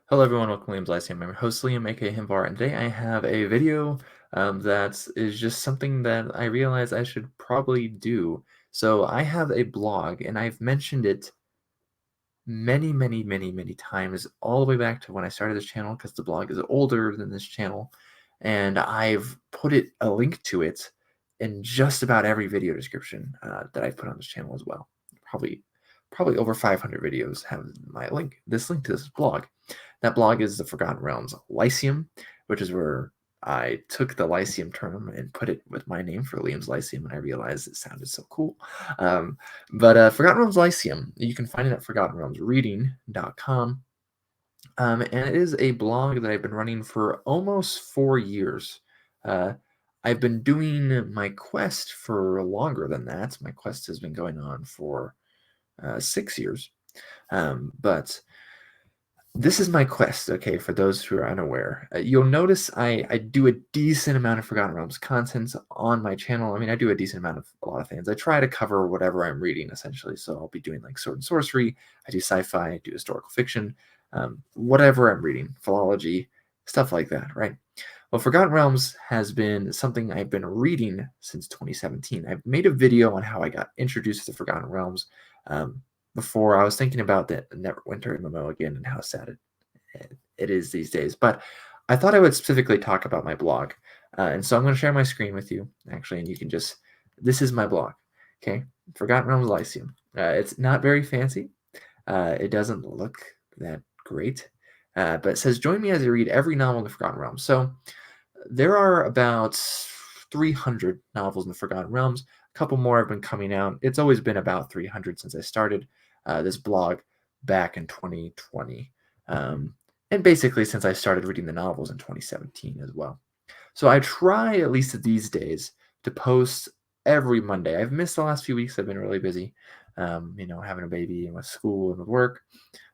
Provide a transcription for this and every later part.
Hello everyone, welcome to Realms Lyceum. I'm your host Liam, aka Himvar, and today I have a video that is just something that I realize I should probably do. So I have a blog, and I've mentioned it many times, all the way back to when I started this channel, because the blog is older than this channel, and I've put a link to it in just about every video description that I've put on this channel as well. Probably over 500 videos have this link to this blog. That blog is the Forgotten Realms Lyceum, which is where I took the Lyceum term and put it with my name for Liam's Lyceum, and I realized it sounded so cool. But Forgotten Realms Lyceum, you can find it at ForgottenRealmsReading.com. And it is a blog that I've been running for almost 4 years. Uh, I've been doing my quest for longer than that. My quest has been going on for 6 years. But this is my quest, okay, for those who are unaware. You'll notice I do a decent amount of Forgotten Realms content on my channel. I mean, I do a decent amount of a lot of things. I try to cover whatever I'm reading, essentially. So I'll be doing like sword and sorcery. I do sci-fi, I do historical fiction, whatever I'm reading, philology, stuff like that, right? Well, Forgotten Realms has been something I've been reading since 2017. I've made a video on how I got introduced to Forgotten Realms. Before I was thinking about the Neverwinter MMO again and how sad it is these days. But I thought I would specifically talk about my blog. And so I'm going to share my screen with you, actually, and you can just, this is my blog, okay? Forgotten Realms Lyceum. It's not very fancy. It doesn't look that great, but it says, join me as I read every novel in the Forgotten Realms. So there are about 300 novels in the Forgotten Realms. A couple more have been coming out. It's always been about 300 since I started this blog back in 2020. And basically since I started reading the novels in 2017 as well. So I try, at least these days, to post every Monday. I've missed the last few weeks. I've been really busy, having a baby and with school and with work.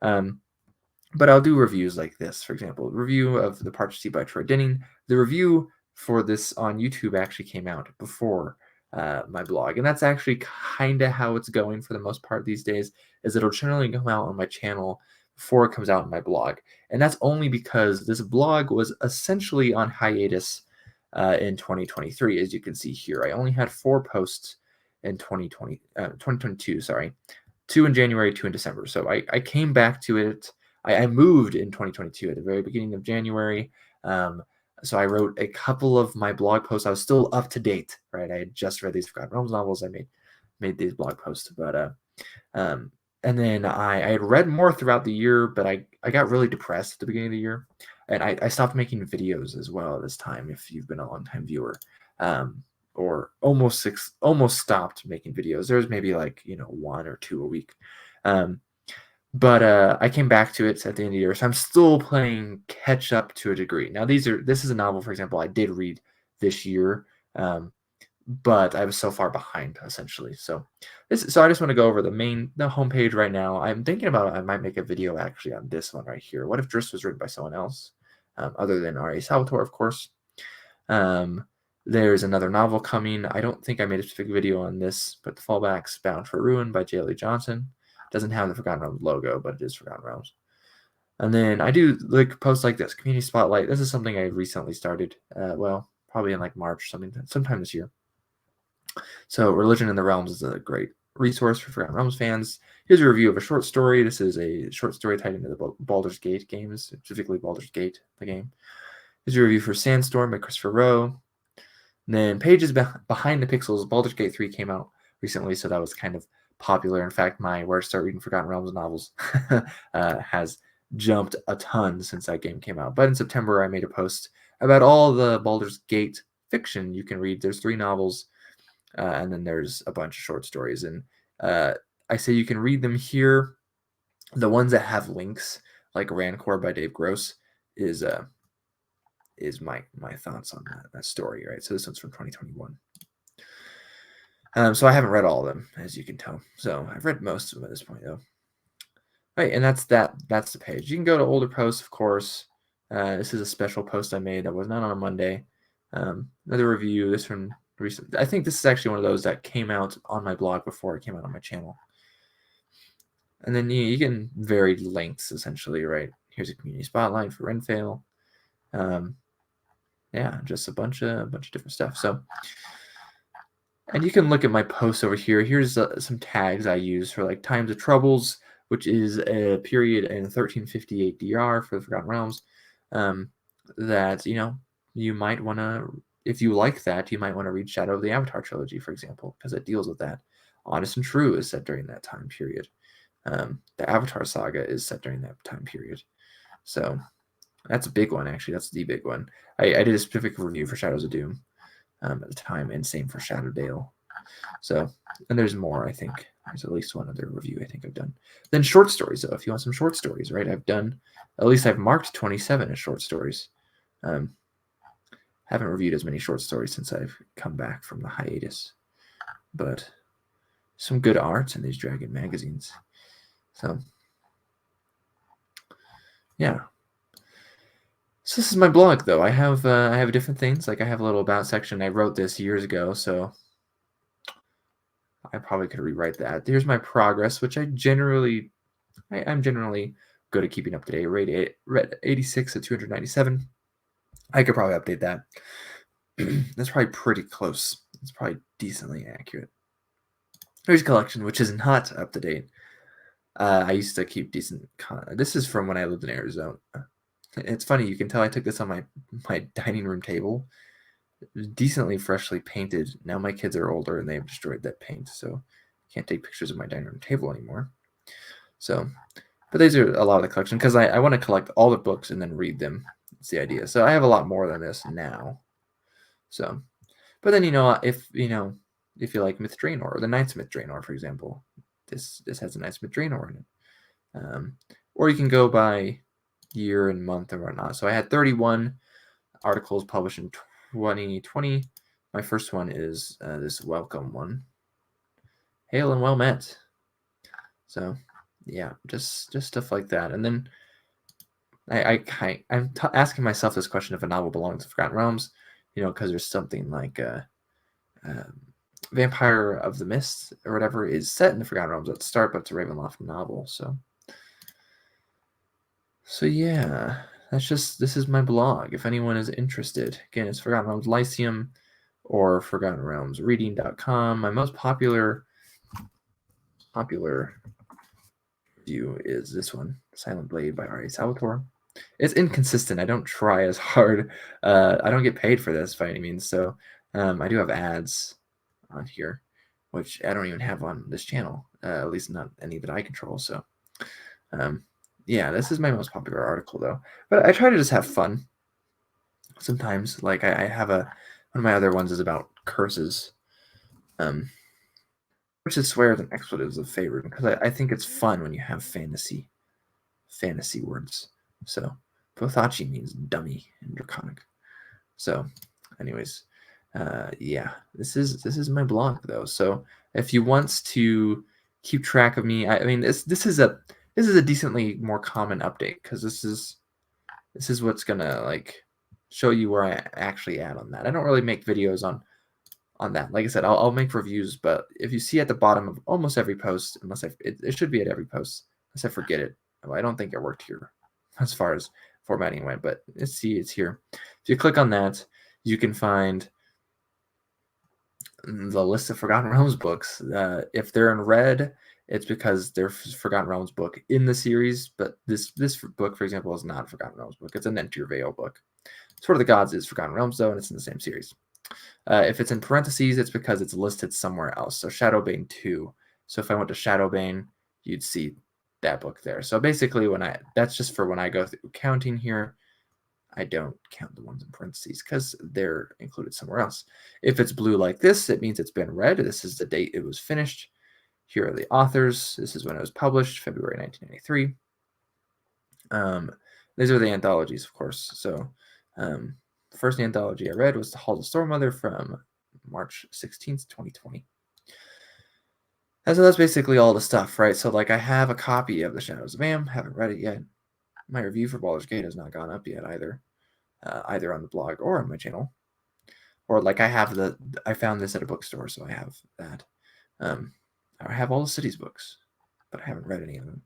But I'll do reviews like this, for example, review of The Parched Sea by Troy Denning. The review for this on YouTube actually came out before my blog, and that's actually kind of how it's going for the most part these days, is it'll generally come out on my channel before it comes out on my blog. And that's only because this blog was essentially on hiatus in 2023, as you can see here. I only had 4 posts in 2022, sorry. 2 in January, 2 in December. So I came back to it. I moved in 2022 at the very beginning of January. So I wrote a couple of my blog posts. I was still up to date, right? I had just read these Forgotten Realms novels. I made these blog posts, but and then I had read more throughout the year, but I got really depressed at the beginning of the year, and I stopped making videos as well this time. If you've been a long time viewer, or almost stopped making videos. There's maybe like 1 or 2 a week. But I came back to it at the end of the year, so I'm still playing catch up to a degree. Now, this is a novel, for example, I did read this year, but I was so far behind, essentially. So I just want to go over the homepage right now. I'm thinking about I might make a video actually on this one right here. What if Driss was written by someone else, other than R.A. Salvatore, of course? There's another novel coming. I don't think I made a specific video on this, but The Fallbacks Bound for Ruin by J. Lee Johnson. Doesn't have the Forgotten Realms logo, but it is Forgotten Realms. And then I do like posts like this, Community Spotlight. This is something I recently started, probably in like March, sometime this year. So Religion in the Realms is a great resource for Forgotten Realms fans. Here's a review of a short story. This is a short story tied into the Baldur's Gate games, specifically Baldur's Gate, the game. Here's a review for Sandstorm by Christopher Rowe. And then Pages Behind the Pixels, Baldur's Gate 3 came out recently, so that was kind of popular. In fact, my Where to Start Reading Forgotten Realms novels has jumped a ton since that game came out. But in September, I made a post about all the Baldur's Gate fiction you can read. There's 3 novels, and then there's a bunch of short stories. And I say you can read them here. The ones that have links, like Rancor by Dave Gross, is my thoughts on that story, right? So this one's from 2021. So I haven't read all of them, as you can tell. So I've read most of them at this point, though. Right, and that's the page. You can go to older posts, of course. This is a special post I made that was not on a Monday. Another review. This from recent. I think this is actually one of those that came out on my blog before it came out on my channel. And then you can vary lengths, essentially, right? Here's a community spotlight for Renfail. Yeah, just a bunch of different stuff. So, and you can look at my posts over here. Here's some tags I use for like Times of Troubles, which is a period in 1358 DR for the Forgotten Realms. That you might want to, if you like that, you might want to read Shadow of the Avatar trilogy, for example, because it deals with that. Honest and True is set during that time period. The Avatar saga is set during that time period. So that's a big one, actually. That's the big one. I did a specific review for Shadows of Doom at the time, and same for Shadowdale. So, and there's more, I think. There's at least one other review I think I've done. Then short stories, though. If you want some short stories, right? I've marked 27 as short stories. Haven't reviewed as many short stories since I've come back from the hiatus. But some good art in these Dragon magazines. So, yeah. So this is my blog, though. I have different things. Like I have a little about section. I wrote this years ago, so I probably could rewrite that. Here's my progress, which I'm generally good at keeping up to date. Rate 86 at 297. I could probably update that. That's probably pretty close. It's probably decently accurate. Here's a collection, which is not up to date. I used to keep decent. This is from when I lived in Arizona. It's funny. You can tell I took this on my dining room table. Decently freshly painted. Now my kids are older and they have destroyed that paint, so I can't take pictures of my dining room table anymore. So, but these are a lot of the collection because I want to collect all the books and then read them. That's the idea. So I have a lot more than this now. So, but then if you like Myth Draenor or the Knightsmith Draenor, for example, this has a Knightsmith Draenor in it. Or you can go by year and month and whatnot. So I had 31 articles published in 2020. My first one is this welcome one. Hail and well met. So yeah, just stuff like that. And then I'm asking myself this question if a novel belongs to Forgotten Realms, because there's something like Vampire of the Mist or whatever is set in the Forgotten Realms at the start, but it's a Ravenloft novel. So yeah, this is my blog. If anyone is interested, again, it's Forgotten Realms Lyceum or Forgotten Realms Reading.com. My most popular review is this one, Silent Blade by R.A. Salvatore. It's inconsistent. I don't try as hard. I don't get paid for this by any means, so I do have ads on here, which I don't even have on this channel, at least not any that I control. So yeah, this is my most popular article, though. But I try to just have fun sometimes. Like I have one of my other ones is about curses. Curses, swears, and expletives of Faerun, because I think it's fun when you have fantasy words. So Bothachi means dummy in Draconic. So anyways, yeah, this is my blog, though. So if you want to keep track of me, I mean this is a decently more common update, because this is what's gonna like show you where I actually at on that. I don't really make videos on that. Like I said, I'll make reviews, but if you see at the bottom of almost every post, unless it should be at every post, unless I forget it. I don't think it worked here as far as formatting went, but it's here. If you click on that, you can find the list of Forgotten Realms books. If they're in red, it's because they're Forgotten Realms book in the series, but this book, for example, is not a Forgotten Realms book. It's an Enter Veil book. Sword of the Gods is Forgotten Realms, though, and it's in the same series. If it's in parentheses, it's because it's listed somewhere else. So Shadowbane 2. So if I went to Shadowbane, you'd see that book there. So basically, that's just for when I go through counting here. I don't count the ones in parentheses because they're included somewhere else. If it's blue like this, it means it's been read. This is the date it was finished. Here are the authors. This is when it was published, February 1993. These are the anthologies, of course. So the first anthology I read was The Halls of Stormmother from March 16th, 2020. And so that's basically all the stuff, right? So like I have a copy of The Shadows of Am, haven't read it yet. My review for Baldur's Gate has not gone up yet either, either on the blog or on my channel. Or like I found this at a bookstore, so I have that. I have all the cities books, but I haven't read any of them.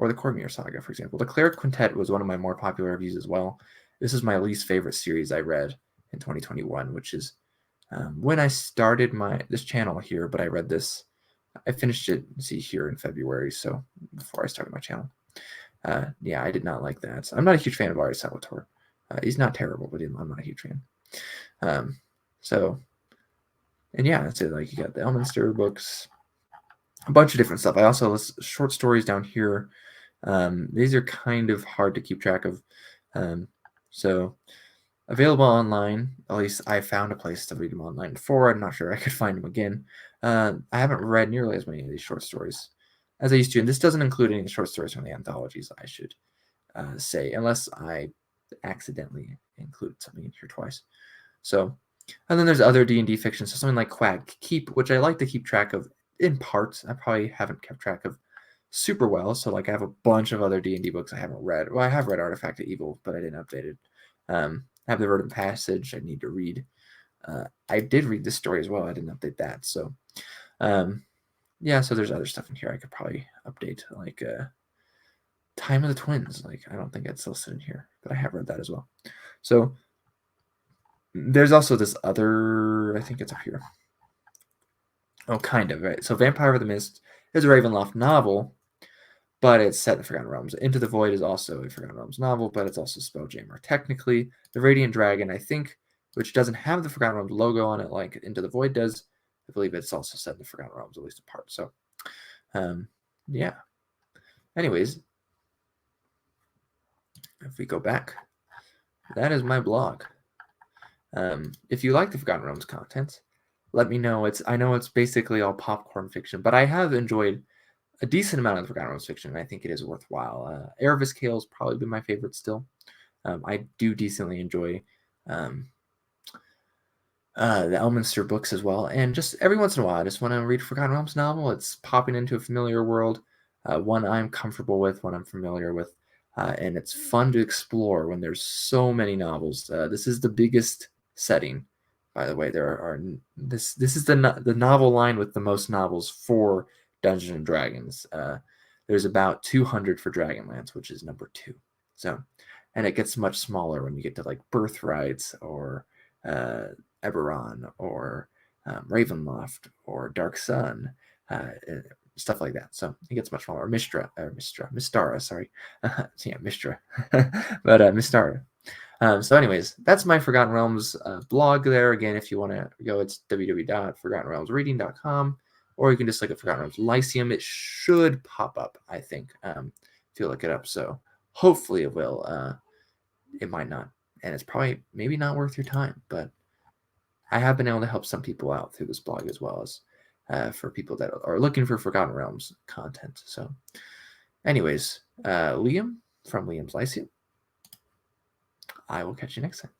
or the Cormyr Saga, for example. The Cleric Quintet was one of my more popular reviews as well. This is my least favorite series I read in 2021, which is when I started this channel here, but I read this. I finished it, see, here in February, so before I started my channel. Yeah, I did not like that. I'm not a huge fan of Ari Salvatore. He's not terrible, but I'm not a huge fan. And yeah, that's it. Like, you got the Elminster books, a bunch of different stuff. I also list short stories down here. These are kind of hard to keep track of. So available online. At least I found a place to read them online before. I'm not sure I could find them again. I haven't read nearly as many of these short stories as I used to. And this doesn't include any short stories from the anthologies, I should say, unless I accidentally included something in here twice. So, and then there's other D&D fiction, so something like Quag Keep, which I like to keep track of in parts. I probably haven't kept track of super well. So, like, I have a bunch of other D&D books I haven't read. Well, I have read Artifact of Evil, but I didn't update it. I have the Verdant Passage I need to read. I did read this story as well. I didn't update that. So, yeah, so there's other stuff in here I could probably update, like Time of the Twins. Like, I don't think it's listed in here, but I have read that as well. So, there's also this other, I think it's up here. Oh, kind of, right? So Vampire of the Mist is a Ravenloft novel, but it's set in the Forgotten Realms. Into the Void is also a Forgotten Realms novel, but it's also Spelljammer. Technically, the Radiant Dragon, I think, which doesn't have the Forgotten Realms logo on it like Into the Void does, I believe it's also set in the Forgotten Realms, at least in part. So, yeah. Anyways, if we go back, that is my blog. If you like the Forgotten Realms content, let me know. I know it's basically all popcorn fiction, but I have enjoyed a decent amount of the Forgotten Realms fiction, and I think it is worthwhile. Erebus Kale's probably been my favorite still. I do decently enjoy the Elminster books as well, and just every once in a while, I just want to read a Forgotten Realms novel. It's popping into a familiar world, one I'm comfortable with, one I'm familiar with, and it's fun to explore when there's so many novels. This is the biggest setting, by the way. This is the novel line with the most novels for Dungeons and Dragons. There's about 200 for Dragonlance, which is number 2. So, and it gets much smaller when you get to like Birthrights or Eberron or Ravenloft or Dark Sun, stuff like that. So it gets much smaller. Mystara, sorry. Yeah, Mystra. But Mystara. So anyways, that's my Forgotten Realms blog there. Again, if you want to go, it's www.forgottenrealmsreading.com, or you can just look at Forgotten Realms Lyceum. It should pop up, I think, if you look it up. So hopefully it will. It might not. And it's probably maybe not worth your time, but I have been able to help some people out through this blog as well as for people that are looking for Forgotten Realms content. So anyways, Liam from Liam's Lyceum. I will catch you next time.